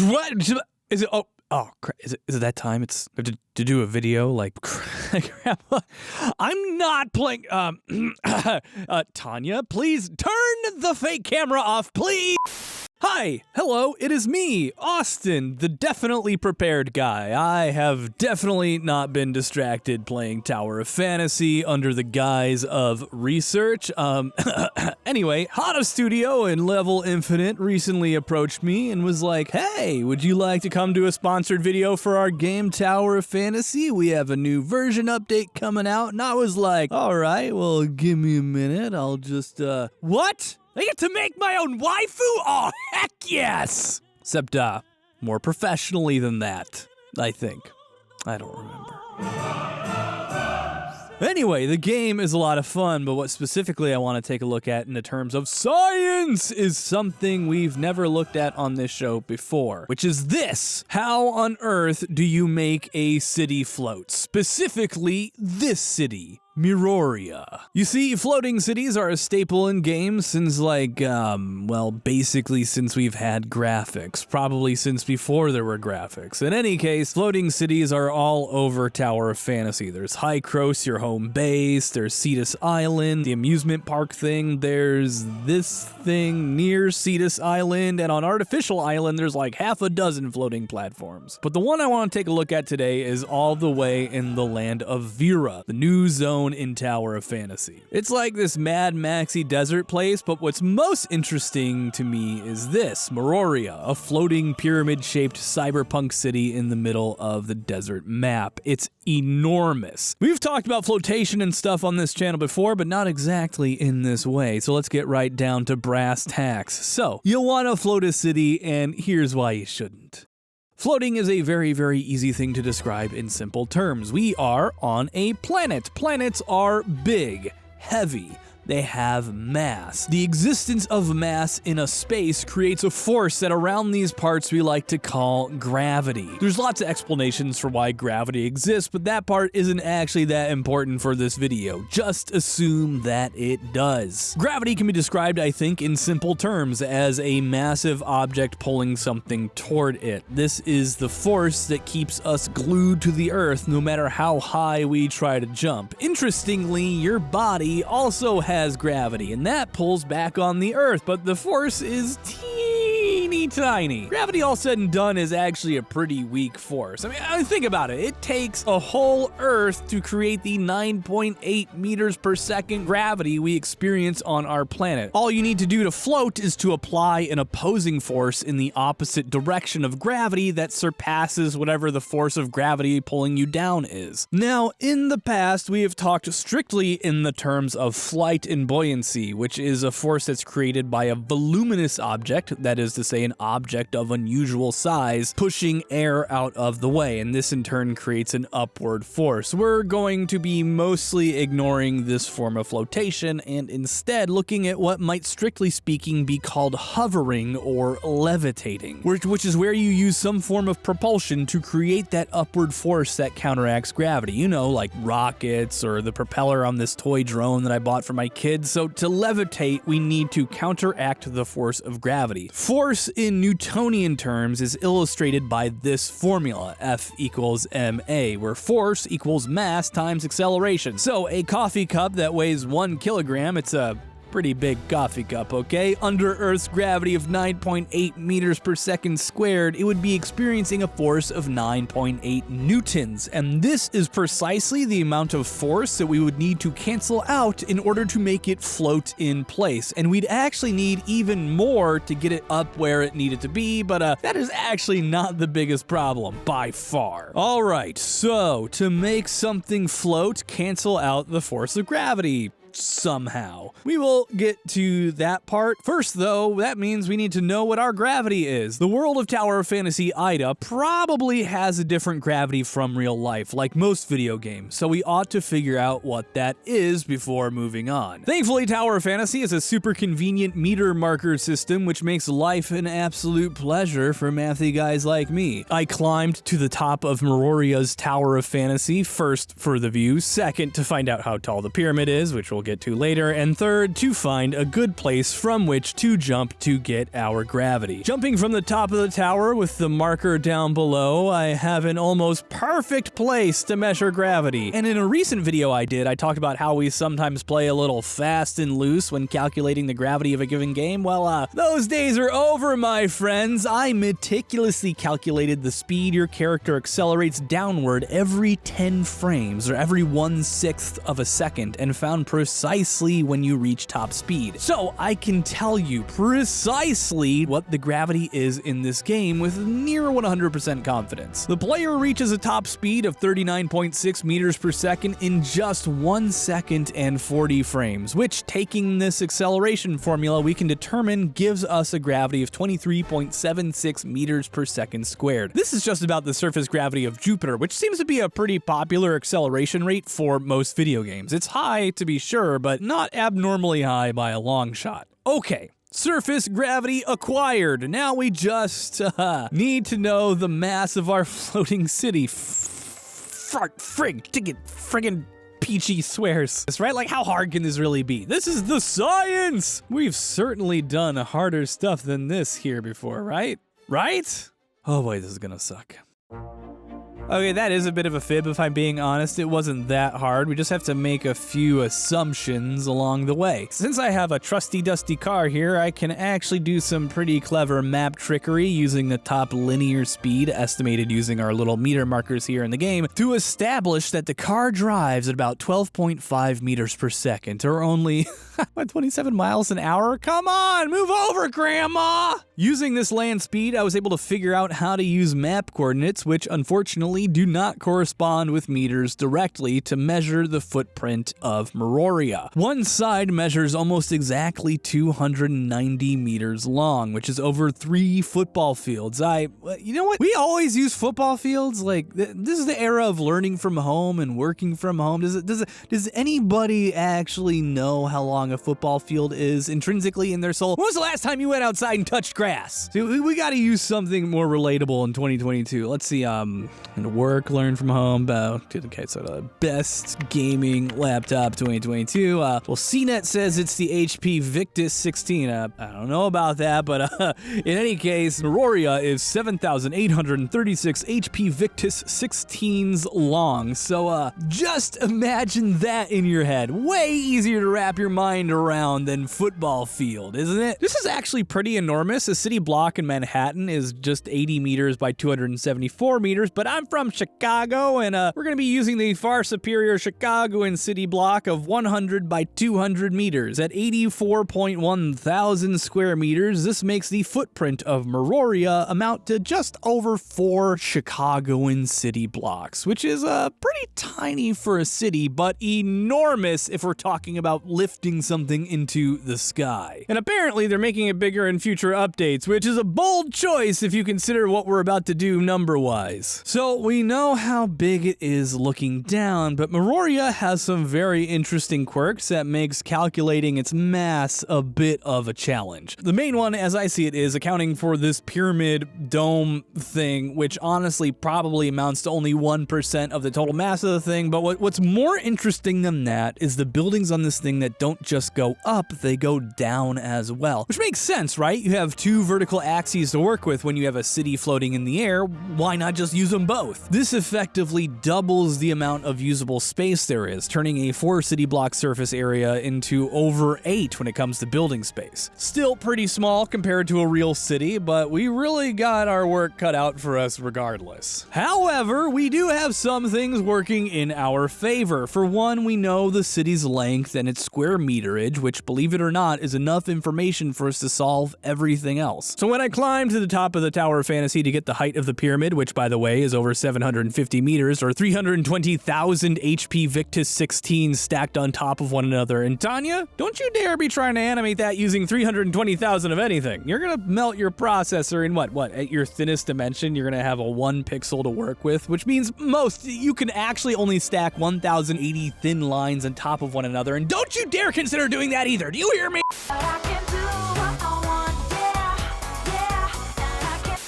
What? Is it? Is it that time? It's to do a video like crap. I'm not playing. Tanya, please turn the fake camera off, please. Hi, hello, it is me, Austin, the definitely prepared guy. I have definitely not been distracted playing Tower of Fantasy under the guise of research. Anyway, Hana Studio and Level Infinite recently approached me and was like, hey, would you like to come to a sponsored video for our game Tower of Fantasy? We have a new version update coming out. And I was like, all right, well, give me a minute. I'll just, what? I get to make my own waifu? Oh, heck yes! Except, more professionally than that, I think. I don't remember. Anyway, the game is a lot of fun, but what specifically I want to take a look at in the terms of science is something we've never looked at on this show before, which is this. How on earth do you make a city float? Specifically, this city. Miroria. You see, floating cities are a staple in games since basically since we've had graphics. Probably since before there were graphics. In any case, floating cities are all over Tower of Fantasy. There's Hykros, your home base. There's Cetus Island, the amusement park thing. There's this thing near Cetus Island. And on Artificial Island, there's like half a dozen floating platforms. But the one I want to take a look at today is all the way in the land of Vera, the new zone in Tower of Fantasy. It's like this Mad Maxy desert place, but what's most interesting to me is this, Miroria, a floating pyramid-shaped cyberpunk city in the middle of the desert map. It's enormous. We've talked about flotation and stuff on this channel before, but not exactly in this way, so let's get right down to brass tacks. So, you'll want to float a city, and here's why you shouldn't. Floating is a very, very easy thing to describe in simple terms. We are on a planet. Planets are big, heavy. They have mass. The existence of mass in a space creates a force that around these parts we like to call gravity. There's lots of explanations for why gravity exists, but that part isn't actually that important for this video. Just assume that it does. Gravity can be described, I think, in simple terms as a massive object pulling something toward it. This is the force that keeps us glued to the earth no matter how high we try to jump. Interestingly, your body also has gravity, and that pulls back on the earth, but the force is teeny tiny. Gravity, all said and done, is actually a pretty weak force. I mean, think about it. It takes a whole earth to create the 9.8 meters per second gravity we experience on our planet. All you need to do to float is to apply an opposing force in the opposite direction of gravity that surpasses whatever the force of gravity pulling you down is. Now, in the past, we have talked strictly in the terms of flight and buoyancy, which is a force that's created by a voluminous object, that is to say an object of unusual size, pushing air out of the way, and this in turn creates an upward force. We're going to be mostly ignoring this form of flotation and instead looking at what might strictly speaking be called hovering or levitating, which is where you use some form of propulsion to create that upward force that counteracts gravity. You know, like rockets or the propeller on this toy drone that I bought for my kids. So to levitate, we need to counteract the force of gravity. Force in Newtonian terms is illustrated by this formula, F equals ma, where force equals mass times acceleration. So a coffee cup that weighs 1 kilogram, it's a pretty big coffee cup, okay? Under Earth's gravity of 9.8 meters per second squared, it would be experiencing a force of 9.8 newtons. And this is precisely the amount of force that we would need to cancel out in order to make it float in place. And we'd actually need even more to get it up where it needed to be, but that is actually not the biggest problem, by far. All right, so to make something float, cancel out the force of gravity. Somehow. We will get to that part. First, though, that means we need to know what our gravity is. The world of Tower of Fantasy Ida probably has a different gravity from real life, like most video games, so we ought to figure out what that is before moving on. Thankfully, Tower of Fantasy is a super convenient meter marker system, which makes life an absolute pleasure for mathy guys like me. I climbed to the top of Miroria's Tower of Fantasy, first for the view, second to find out how tall the pyramid is, which we'll we'll get to later, and third, to find a good place from which to jump to get our gravity. Jumping from the top of the tower with the marker down below, I have an almost perfect place to measure gravity. And in a recent video I did, I talked about how we sometimes play a little fast and loose when calculating the gravity of a given game. Well, those days are over, my friends. I meticulously calculated the speed your character accelerates downward every 10 frames, or every 1/6 of a second, and found precisely when you reach top speed. So I can tell you precisely what the gravity is in this game with near 100% confidence. The player reaches a top speed of 39.6 meters per second in just 1 second and 40 frames, which, taking this acceleration formula, we can determine gives us a gravity of 23.76 meters per second squared. This is just about the surface gravity of Jupiter, which seems to be a pretty popular acceleration rate for most video games. It's high, to be sure, but not abnormally high by a long shot. Okay. Surface gravity acquired. Now we just need to know the mass of our floating city. Friggin' Peachy swears. That's right, like how hard can this really be? This is the science! We've certainly done harder stuff than this here before, right? Right? Oh boy, this is gonna suck. Okay, that is a bit of a fib, if I'm being honest. It wasn't that hard. We just have to make a few assumptions along the way. Since I have a trusty dusty car here, I can actually do some pretty clever map trickery using the top linear speed estimated using our little meter markers here in the game to establish that the car drives at about 12.5 meters per second, or only 27 miles an hour? Come on, move over, Grandma! Using this land speed, I was able to figure out how to use map coordinates, which unfortunately do not correspond with meters directly, to measure the footprint of Meroria. One side measures almost exactly 290 meters long, which is over 3 football fields. You know what? We always use football fields. Like, this is the era of learning from home and working from home. Does anybody actually know how long a football field is intrinsically in their soul? When was the last time you went outside and touched grass? See, we got to use something more relatable in 2022. Let's see, work, learn from home, okay, so the best gaming laptop 2022. Well, CNET says it's the HP Victus 16. I don't know about that, but in any case, Meroria is 7,836 HP Victus 16s long. So just imagine that in your head. Way easier to wrap your mind around than football field, isn't it? This is actually pretty enormous. A city block in Manhattan is just 80 meters by 274 meters, but I'm from Chicago, and we're going to be using the far superior Chicagoan city block of 100 by 200 meters. At 84.1 thousand square meters, this makes the footprint of Meroria amount to just over 4 Chicagoan city blocks, which is pretty tiny for a city, but enormous if we're talking about lifting something into the sky. And apparently they're making it bigger in future updates, which is a bold choice if you consider what we're about to do number-wise. So we know how big it is looking down, but Meroria has some very interesting quirks that makes calculating its mass a bit of a challenge. The main one, as I see it, is accounting for this pyramid dome thing, which honestly probably amounts to only 1% of the total mass of the thing, but what's more interesting than that is the buildings on this thing that don't just go up, they go down as well. Which makes sense, right? You have 2 vertical axes to work with when you have a city floating in the air. Why not just use them both? This effectively doubles the amount of usable space there is, turning a 4 city block surface area into over 8 when it comes to building space. Still pretty small compared to a real city, but we really got our work cut out for us regardless. However, we do have some things working in our favor. For one, we know the city's length and its square meterage, which, believe it or not, is enough information for us to solve everything else. So when I climbed to the top of the Tower of Fantasy to get the height of the pyramid, which by the way is over 750 meters or 320,000 HP Victus 16 stacked on top of one another. And Tanya, don't you dare be trying to animate that using 320,000 of anything. You're gonna melt your processor in what, at your thinnest dimension, you're gonna have a 1 pixel to work with, which means you can actually only stack 1,080 thin lines on top of one another. And don't you dare consider doing that either. Do you hear me?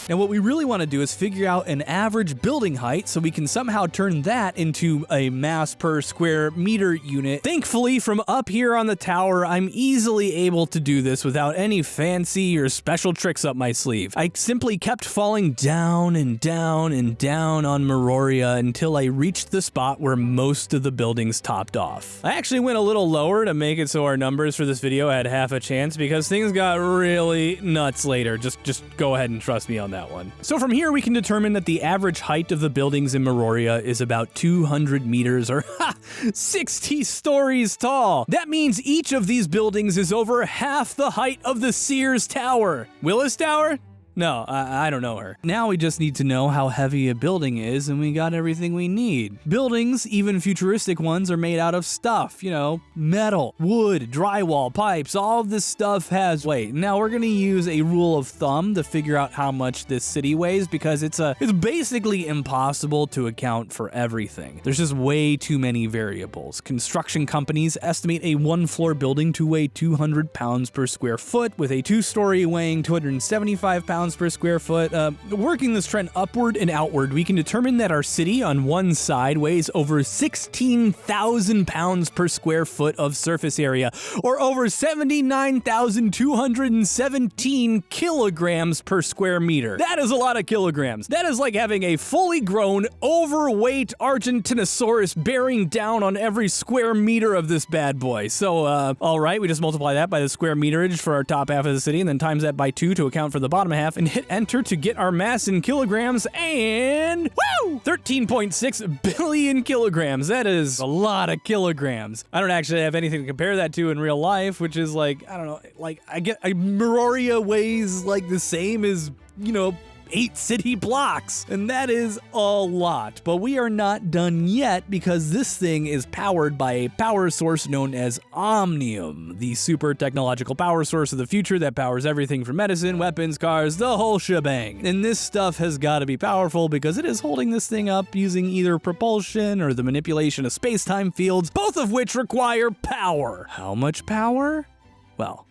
And what we really want to do is figure out an average building height so we can somehow turn that into a mass per square meter unit. Thankfully, from up here on the tower, I'm easily able to do this without any fancy or special tricks up my sleeve. I simply kept falling down and down and down on Meroria until I reached the spot where most of the buildings topped off. I actually went a little lower to make it so our numbers for this video had half a chance because things got really nuts later. Just go ahead and trust me on that one. So from here we can determine that the average height of the buildings in Meroria is about 200 meters or 60 stories tall. That means each of these buildings is over half the height of the Sears Tower. Willis Tower? No, I don't know her. Now we just need to know how heavy a building is, and we got everything we need. Buildings, even futuristic ones, are made out of stuff, you know, metal, wood, drywall, pipes, all of this stuff has weight. Now we're gonna use a rule of thumb to figure out how much this city weighs because it's basically impossible to account for everything. There's just way too many variables. Construction companies estimate a one-floor building to weigh 200 pounds per square foot, with a two-story weighing 275 pounds per square foot. Working this trend upward and outward, we can determine that our city on one side weighs over 16,000 pounds per square foot of surface area, or over 79,217 kilograms per square meter. That is a lot of kilograms. That is like having a fully grown, overweight Argentinosaurus bearing down on every square meter of this bad boy. So, all right, we just multiply that by the square meterage for our top half of the city, and then times that by 2 to account for the bottom half, and hit enter to get our mass in kilograms, and woo! 13.6 billion kilograms. That is a lot of kilograms. I don't actually have anything to compare that to in real life, which is like, I don't know, like Meroria weighs like the same as, you know, 8 city blocks, and that is a lot. But we are not done yet because this thing is powered by a power source known as Omnium, the super technological power source of the future that powers everything from medicine, weapons, cars, the whole shebang. And this stuff has got to be powerful because it is holding this thing up using either propulsion or the manipulation of space-time fields, both of which require power. How much power? Well,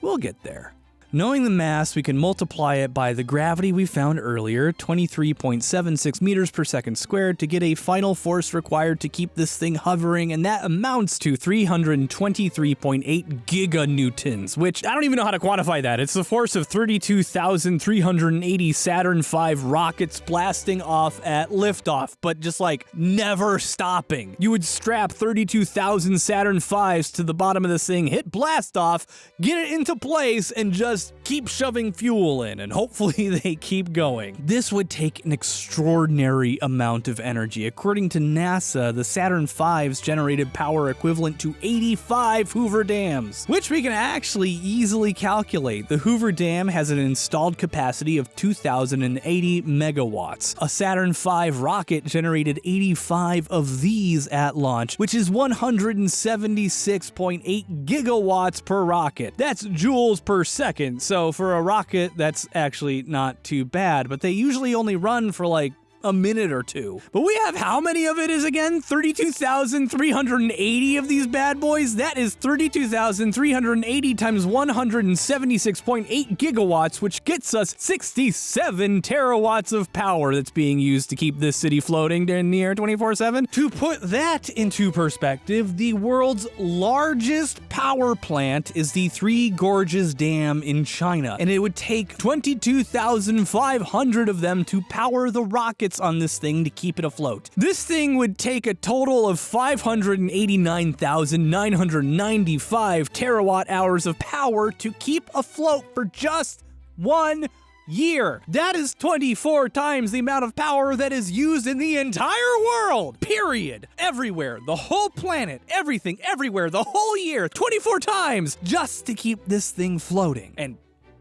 we'll get there. Knowing the mass, we can multiply it by the gravity we found earlier, 23.76 meters per second squared, to get a final force required to keep this thing hovering, and that amounts to 323.8 giganewtons, which I don't even know how to quantify that. It's the force of 32,380 Saturn V rockets blasting off at liftoff, but just like never stopping. You would strap 32,000 Saturn Vs to the bottom of this thing, hit blast off, get it into place, and just keep shoving fuel in, and hopefully they keep going. This would take an extraordinary amount of energy. According to NASA, the Saturn V's generated power equivalent to 85 Hoover dams, which we can actually easily calculate. The Hoover Dam has an installed capacity of 2,080 megawatts. A Saturn V rocket generated 85 of these at launch, which is 176.8 gigawatts per rocket. That's joules per second. So for a rocket, that's actually not too bad, but they usually only run for like a minute or two. But we have how many of it is again? 32,380 of these bad boys? That is 32,380 times 176.8 gigawatts, which gets us 67 terawatts of power that's being used to keep this city floating in the air 24/7. To put that into perspective, the world's largest power plant is the Three Gorges Dam in China, and it would take 22,500 of them to power the rockets on this thing to keep it afloat. This thing would take a total of 589,995 terawatt hours of power to keep afloat for just 1 year. That is 24 times the amount of power that is used in the entire world. Period. Everywhere. The whole planet. Everything. Everywhere. The whole year. 24 times just to keep this thing floating. And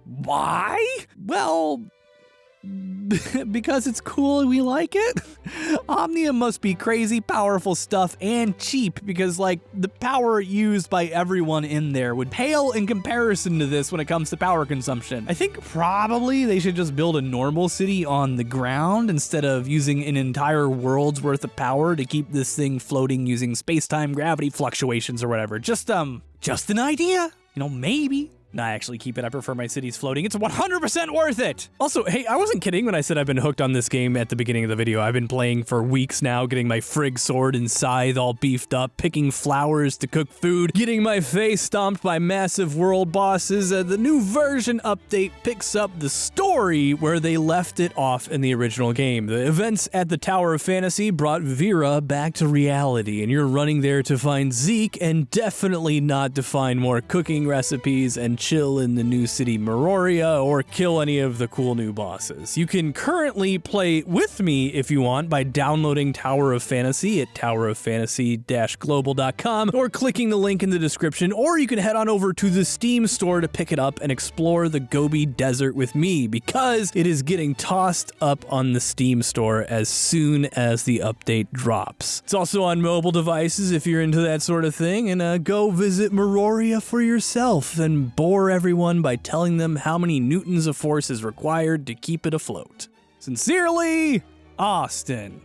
why? Well, because it's cool and we like it. Omnium must be crazy powerful stuff and cheap because like the power used by everyone in there would pale in comparison to this when it comes to power consumption. I think probably they should just build a normal city on the ground instead of using an entire world's worth of power to keep this thing floating using space-time gravity fluctuations or whatever. Just an idea, you know, maybe. Nah, actually keep it. I prefer my cities floating. It's 100% worth it! Also, hey, I wasn't kidding when I said I've been hooked on this game at the beginning of the video. I've been playing for weeks now, getting my Frigg sword and scythe all beefed up, picking flowers to cook food, getting my face stomped by massive world bosses. The new version update picks up the story where they left it off in the original game. The events at the Tower of Fantasy brought Vera back to reality, and you're running there to find Zeke and definitely not to find more cooking recipes and chill in the new city Meroria or kill any of the cool new bosses. You can currently play with me if you want by downloading Tower of Fantasy at toweroffantasy-global.com or clicking the link in the description, or you can head on over to the Steam store to pick it up and explore the Gobi Desert with me, because it is getting tossed up on the Steam store as soon as the update drops. It's also on mobile devices if you're into that sort of thing, and go visit Meroria for yourself and bore everyone by telling them how many newtons of force is required to keep it afloat. Sincerely, Austin.